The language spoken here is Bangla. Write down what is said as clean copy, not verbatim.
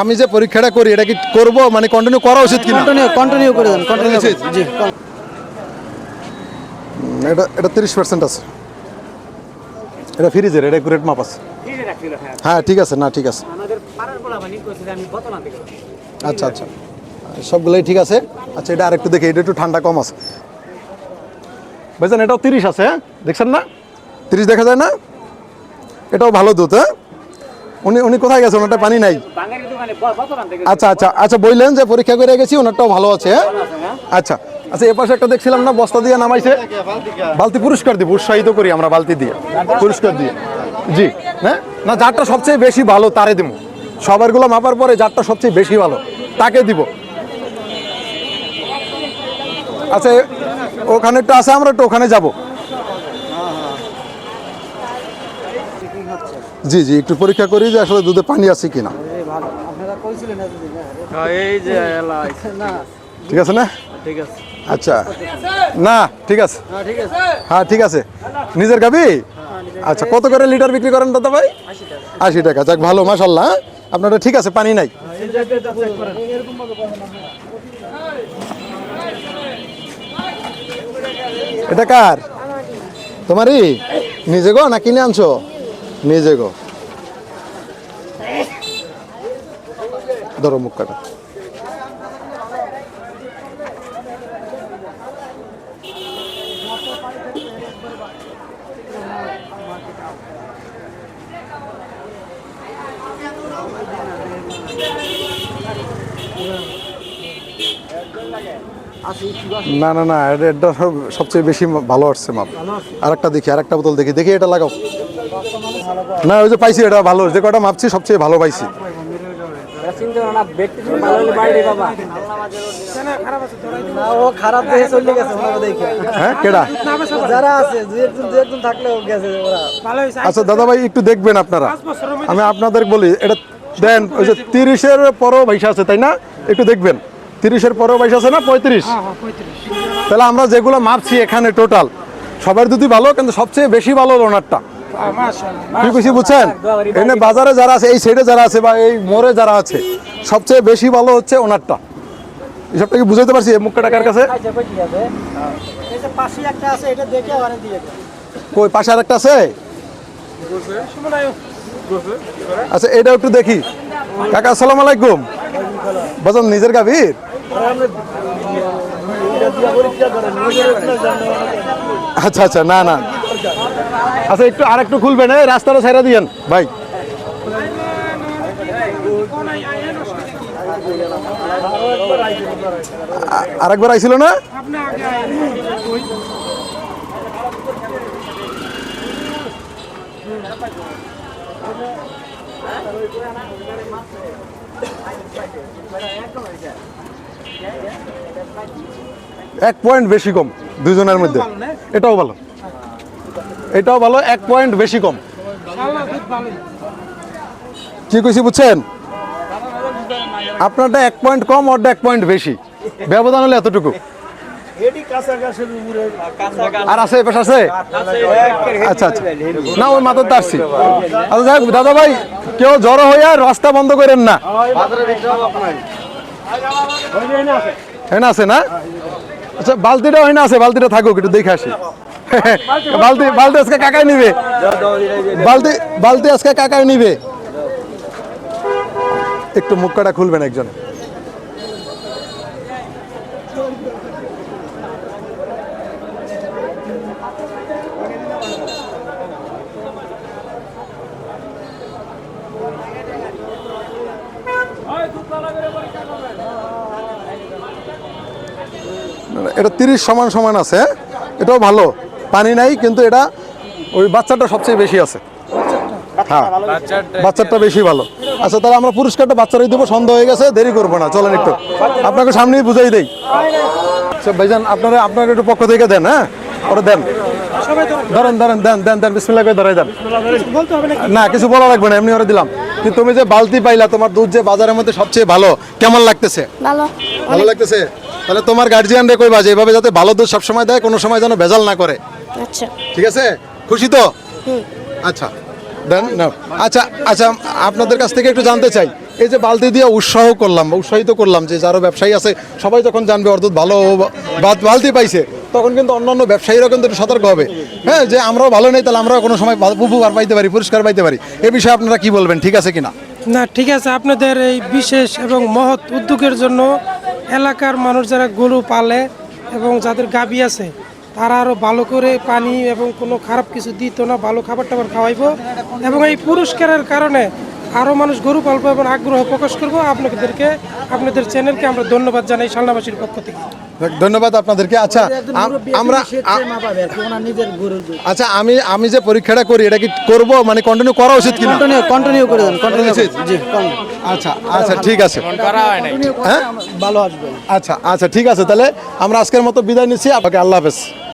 আমি যে পরীক্ষাটা করি এটা কি করব মানে কন্টিনিউ করা উচিত কিনা? কন্টিনিউ করে দেন, কন্টিনিউ জি। এটা 30% আছে, এটা ফ্রিজের, এটা একুরেট মাপ আছে। হ্যাঁ ঠিক আছে, না ঠিক আছে, আচ্ছা আচ্ছা সবগুলোই ঠিক আছে। আচ্ছা এটা আরেকটু দেখি, এটা একটু ঠান্ডা কম আছে ভাইজান, এটাও 30 আছে। হ্যাঁ দেখছেন না 30 দেখা যায় না? এটাও ভালো দুধ। হ্যাঁ উনি কোথায় গেছে? ওনারটা পানি নাই। আচ্ছা আচ্ছা আচ্ছা বললেন যে পরীক্ষা করে গেছি, ওনারটাও ভালো আছে। হ্যাঁ আচ্ছা আচ্ছা এপাশে একটা দেখছিলাম না বস্তা দিয়ে নামাইছে, বালতি পুরস্কার দিব, উৎসাহিত করি আমরা বালতি দিয়ে, পুরস্কার দিয়ে। জি হ্যাঁ না, যারটা সবচেয়ে বেশি ভালো তারে দিব, সবারগুলো মাপার পরে যারটা সবচেয়ে বেশি ভালো তাকে দিব। আচ্ছা ওখানে একটু আছে, আমরা একটু ওখানে যাব। জি জি একটু পরীক্ষা করি যে আসলে দুধে পানি আছে কিনা। ঠিক আছে না? আচ্ছা না ঠিক আছে, হ্যাঁ ঠিক আছে। নিজের গাবি? আচ্ছা কত করে লিটার বিক্রি করেন দাদা ভাই? 80 টাকা। যাক ভালো, মাশাআল্লাহ। আপনারটা ঠিক আছে, পানি নাই। এটা কার? তোমারই? নিজে গো না কিনে আনছো? নিজে গো। ধরো মুখ কাটা। না না না, এটা সবচেয়ে বেশি ভালো আসছে মাপ। আরেকটা দেখি, আরেকটা বোতল দেখি, দেখি এটা লাগাও। না ওই যে পাইছি, এটা ভালো, যে কটা মাপছি সবচেয়ে ভালো পাইছি। আচ্ছা দাদা ভাই একটু দেখবেন আপনারা, আমি আপনাদের বলি এটা দেন। ওই যে 30-এর পরও পয়সা আছে তাই না? একটু দেখবেন 30-এর পরেও পয়সা আছে না? 35। তাহলে আমরা যেগুলো মাপছি এখানে টোটাল সবার দুধই ভালো, কিন্তু সবচেয়ে বেশি ভালো ওনারটা। কি বেশি বুঝছেন? এখানে বাজারে যারা আছে, এই সাইডে যারা আছে বা এই মোড়ে যারা আছে, সবচেয়ে বেশি ভালো হচ্ছে ওনারটা। এসবটা কি বুঝাইতে পারছি? মুখটা টাকার কাছে কই পাশে আরেকটা আছে? আচ্ছা এটা একটু দেখি। কাকা আসসালামু আলাইকুম। বাজান নিজের গাভীর? আচ্ছা আচ্ছা না না আচ্ছা একটু আরেকটু খুলবেন, রাস্তাটা ছাইরা দিয়েন ভাই। আরেকবার আইছিল না? এক পয়েন্ট বেশি কম দুজনের মধ্যে। এটাও ভালো, এটাও ভালো, 1 পয়েন্ট বেশি কম। কি কইছি বুঝছেন? আপনারটা 1 পয়েন্ট কম, ওরটা 1 পয়েন্ট বেশি, ব্যবধান হলে এতটুকু। আর আছে এপাশে আছে? আচ্ছা আচ্ছা না ওই মাথার তো আসছি। আচ্ছা যাক দাদা ভাই, কেউ জড়ো হইয়া রাস্তা বন্ধ করেন না। হ্যাঁ আছে না? আচ্ছা বালতিটা হয় না আছে, বালতিটা থাকুক, একটু দেখে আসি। বালতি বালতি আজকে কাকাই নিবে, বালতি বালতি আজকে কাকাই নিবে। একটু মুখটা খুলবেন একজন। এটা 30 সমান সমান আছে, এটাও ভালো, পানি নাই, কিন্তু এটা ওই বাচ্চাটা সবচেয়ে বেশি আছে। হ্যাঁ বাচ্চাটা বেশি ভালো। আচ্ছা তাহলে আমরা পুরস্কারটা বাচ্চারাই দেবো, সন্দেহ হয়ে গেছে, দেরি করবো না, চলেন একটু আপনাকে সামনেই বুঝাই দেই। আচ্ছা ভাইজান আপনারা আপনার একটু পক্ষ থেকে দেন। হ্যাঁ ওরা দেন, ধরেন ধরেন দেন দেন দেন, বিসমিল্লাহ করে ধরাই দেন। না কিছু বলা লাগবে না, এমনি ওরা দিলাম। কিন্তু তুমি যে বালতি পাইলা, তোমার দুধ যে বাজারের মধ্যে সবচেয়ে ভালো, কেমন লাগতেছে? ভালো, ভালো লাগতেছে। তাহলে তোমার গার্জিয়ান রে কইবা যে এভাবে যাতে ভালো দুধ সবসময় দেয়, কোনো সময় যেন ভেজাল না করে। আচ্ছা ঠিক আছে, খুশি তো? আচ্ছা দেন না। আচ্ছা আচ্ছা আপনাদের কাছ থেকে একটু জানতে চাই, এই যে বালতি দিয়ে উৎসাহিত করলাম যে যারা ব্যবসায়ী আছে সবাই যখন জানবে অর্থাৎ ভালো বালতি পাইছে, তখন কিন্তু অন্যান্য ব্যবসায়ীরা কিন্তু একটু সতর্ক হবে, হ্যাঁ, যে আমরাও ভালো নেই তাহলে আমরাও কোনো সময় উপকার পাইতে পারি, পুরস্কার পাইতে পারি। এ বিষয়ে আপনারা কি বলবেন, ঠিক আছে কিনা? না, ঠিক আছে। আপনাদের এই বিশেষ এবং মহৎ উদ্যোগের জন্য এলাকার মানুষ যারা গরু পালে এবং যাদের গাভী আছে তারা আরও ভালো করে পানি এবং কোনো খারাপ কিছু দিত না, ভালো খাবার টাবার খাওয়াইবো এবং এই পুরস্কারের কারণে আরও মানুষ গরু পালবো এবং আগ্রহ প্রকাশ করবো। আপনাদের চ্যানেলকে আমরা ধন্যবাদ জানাই শালনাবাসীর পক্ষ থেকে। ধন্যবাদ আপনাদেরকে। আচ্ছা আমরা আচ্ছা আমি যে পরীক্ষাটা করি এটা কি করব, মানে কন্টিনিউ করা উচিত কিনা? কন্টিনিউ করে দেন, কন্টিনিউ উচিত? জি আচ্ছা আচ্ছা ঠিক আছে, ভালো আসবে। আচ্ছা আচ্ছা ঠিক আছে, তাহলে আমরা আজকের মতো বিদায় নিচ্ছি। আপনাকে আল্লাহ হাফেজ।